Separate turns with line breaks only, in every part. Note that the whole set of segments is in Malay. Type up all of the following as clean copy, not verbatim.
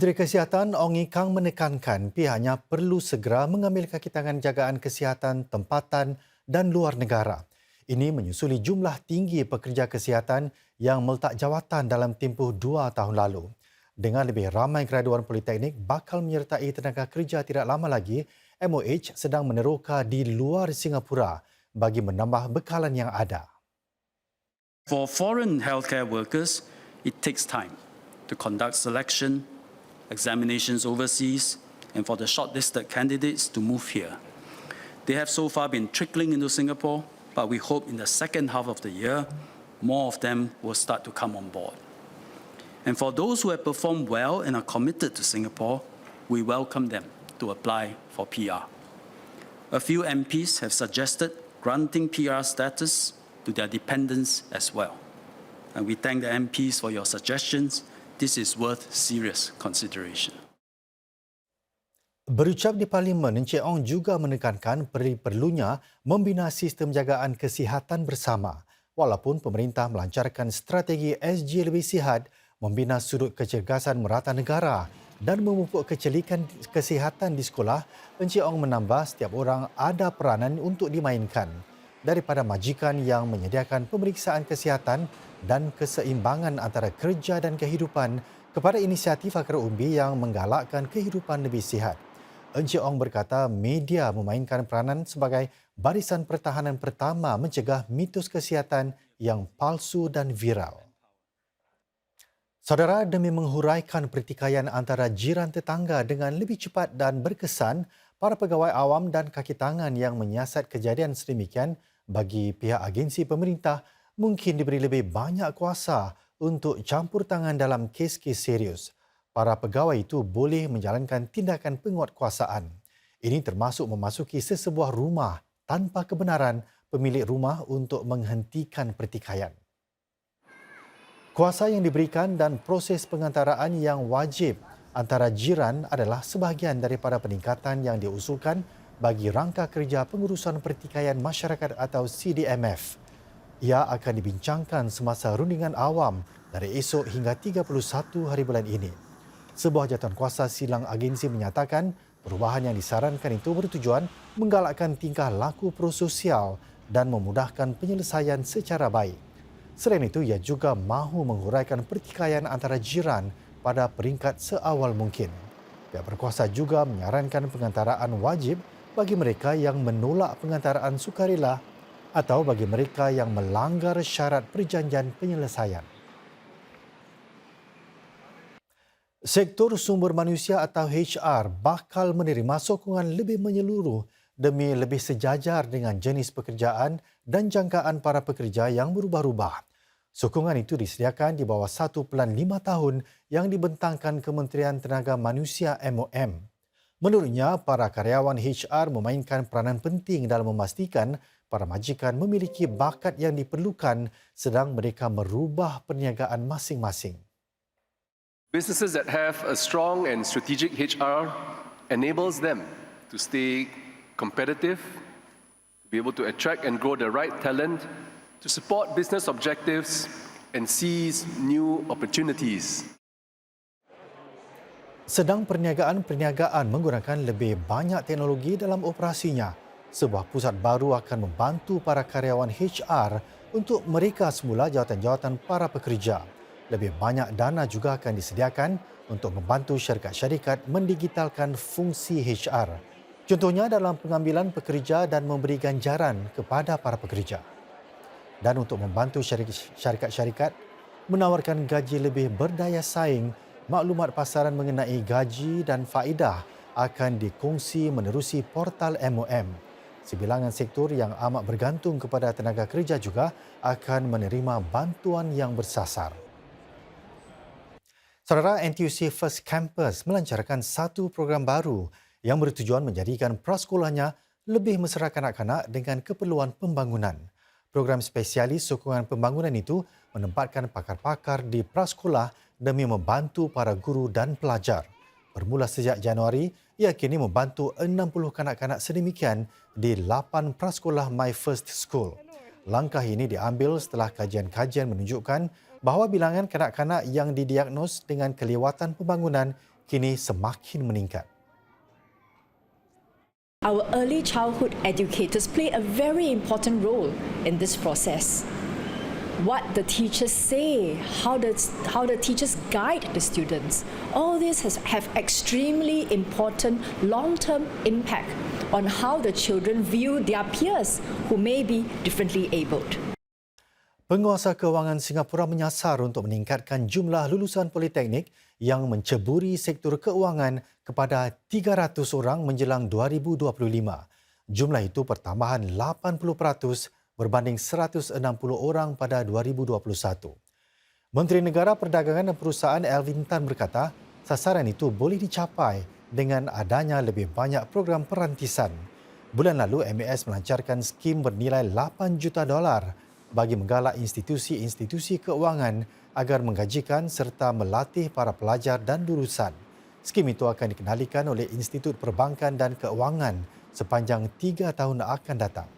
Menteri Kesihatan Ong Ye Kung menekankan pihaknya perlu segera mengambil kaki tangan jagaan kesihatan tempatan dan luar negara. Ini menyusuli jumlah tinggi pekerja kesihatan yang meletak jawatan dalam tempoh 2 tahun lalu. Dengan lebih ramai graduan politeknik bakal menyertai tenaga kerja tidak lama lagi, MOH sedang meneroka di luar Singapura bagi menambah bekalan yang ada.
For foreign healthcare workers, it takes time to conduct selection, examinations overseas, and for the shortlisted candidates to move here. They have so far been trickling into Singapore, but we hope in the second half of the year, more of them will start to come on board. And for those who have performed well and are committed to Singapore, we welcome them to apply for PR. A few MPs have suggested granting PR status to their dependents as well. And we thank the MPs for your suggestions. This is worth serious consideration.
Berucap di Parlimen, Encik Ong juga menekankan perlunya membina sistem jagaan kesihatan bersama. Walaupun pemerintah melancarkan strategi SG lebih sihat, membina sudut kecergasan merata negara dan memupuk kecelikan kesihatan di sekolah, Encik Ong menambah setiap orang ada peranan untuk dimainkan. Daripada majikan yang menyediakan pemeriksaan kesihatan dan keseimbangan antara kerja dan kehidupan kepada inisiatif akar umbi yang menggalakkan kehidupan lebih sihat. Encik Ong berkata media memainkan peranan sebagai barisan pertahanan pertama mencegah mitos kesihatan yang palsu dan viral. Saudara, demi menghuraikan pertikaian antara jiran tetangga dengan lebih cepat dan berkesan, para pegawai awam dan kaki tangan yang menyiasat kejadian sedemikian bagi pihak agensi pemerintah mungkin diberi lebih banyak kuasa untuk campur tangan dalam kes-kes serius. Para pegawai itu boleh menjalankan tindakan penguatkuasaan. Ini termasuk memasuki sesebuah rumah tanpa kebenaran pemilik rumah untuk menghentikan pertikaian. Kuasa yang diberikan dan proses pengantaraan yang wajib antara jiran adalah sebahagian daripada peningkatan yang diusulkan bagi rangka kerja pengurusan pertikaian masyarakat atau CDMF. Ia akan dibincangkan semasa rundingan awam dari esok hingga 31 hari bulan ini. Sebuah jawatankuasa silang agensi menyatakan perubahan yang disarankan itu bertujuan menggalakkan tingkah laku prososial dan memudahkan penyelesaian secara baik. Selain itu, ia juga mahu menghuraikan pertikaian antara jiran pada peringkat seawal mungkin. Pihak berkuasa juga menyarankan pengantaraan wajib bagi mereka yang menolak pengantaraan sukarela atau bagi mereka yang melanggar syarat perjanjian penyelesaian. Sektor sumber manusia atau HR bakal menerima sokongan lebih menyeluruh demi lebih sejajar dengan jenis pekerjaan dan jangkaan para pekerja yang berubah-ubah. Sokongan itu disediakan di bawah 1.5 tahun yang dibentangkan Kementerian Tenaga Manusia MOM. Menurutnya, para karyawan HR memainkan peranan penting dalam memastikan para majikan memiliki bakat yang diperlukan sedang mereka merubah perniagaan masing-masing.
Businesses that have a strong and strategic HR enables them to stay competitive, to be able to attract and grow the right talent, to support business objectives and seize new opportunities.
Sedang perniagaan menggunakan lebih banyak teknologi dalam operasinya. Sebuah pusat baru akan membantu para karyawan HR untuk mereka semula jawatan-jawatan para pekerja. Lebih banyak dana juga akan disediakan untuk membantu syarikat-syarikat mendigitalkan fungsi HR. Contohnya dalam pengambilan pekerja dan memberi ganjaran kepada para pekerja. Dan untuk membantu syarikat-syarikat menawarkan gaji lebih berdaya saing, maklumat pasaran mengenai gaji dan faedah akan dikongsi menerusi portal MOM. Sebilangan sektor yang amat bergantung kepada tenaga kerja juga akan menerima bantuan yang bersasar. Saudara, NTUC First Campus melancarkan satu program baru yang bertujuan menjadikan prasekolahnya lebih mesra kanak-kanak dengan keperluan pembangunan. Program spesialis sokongan pembangunan itu menempatkan pakar-pakar di prasekolah demi membantu para guru dan pelajar. Bermula sejak Januari, ia kini membantu 60 kanak-kanak sedemikian di 8 prasekolah My First School. Langkah ini diambil setelah kajian-kajian menunjukkan bahawa bilangan kanak-kanak yang didiagnos dengan kelewatan pembangunan kini semakin meningkat.
Our early childhood educators play a very important role in this process. What the teachers say, how the teachers guide the students, all this have extremely important long-term impact on how the children view their peers who may be differently abled.
Penguasa kewangan Singapura menyasar untuk meningkatkan jumlah lulusan politeknik yang menceburi sektor keuangan kepada 300 orang menjelang 2025. Jumlah itu pertambahan 80% berbanding 160 orang pada 2021. Menteri Negara Perdagangan dan Perusahaan Alvin Tan berkata, sasaran itu boleh dicapai dengan adanya lebih banyak program perantisan. Bulan lalu, MAS melancarkan skim bernilai $8 juta bagi menggalak institusi-institusi keuangan agar menggajikan serta melatih para pelajar dan lulusan. Skim itu akan dikenalikan oleh Institut Perbankan dan Keuangan sepanjang 3 tahun akan datang.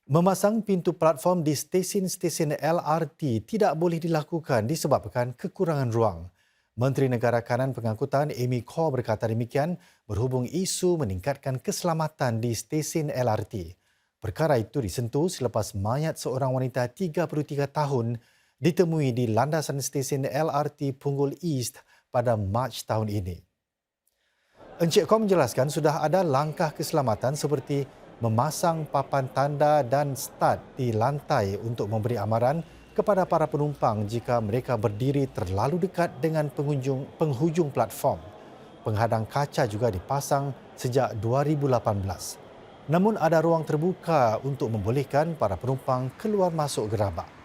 Memasang pintu platform di stesen-stesen LRT tidak boleh dilakukan disebabkan kekurangan ruang. Menteri Negara Kanan Pengangkutan Amy Khor berkata demikian berhubung isu meningkatkan keselamatan di stesen LRT. Perkara itu disentuh selepas mayat seorang wanita 33 tahun ditemui di landasan stesen LRT Punggol East pada Mac tahun ini. Encik Khor menjelaskan sudah ada langkah keselamatan seperti memasang papan tanda dan start di lantai untuk memberi amaran kepada para penumpang jika mereka berdiri terlalu dekat dengan penghujung platform. Penghadang kaca juga dipasang sejak 2018. Namun ada ruang terbuka untuk membolehkan para penumpang keluar masuk gerabak.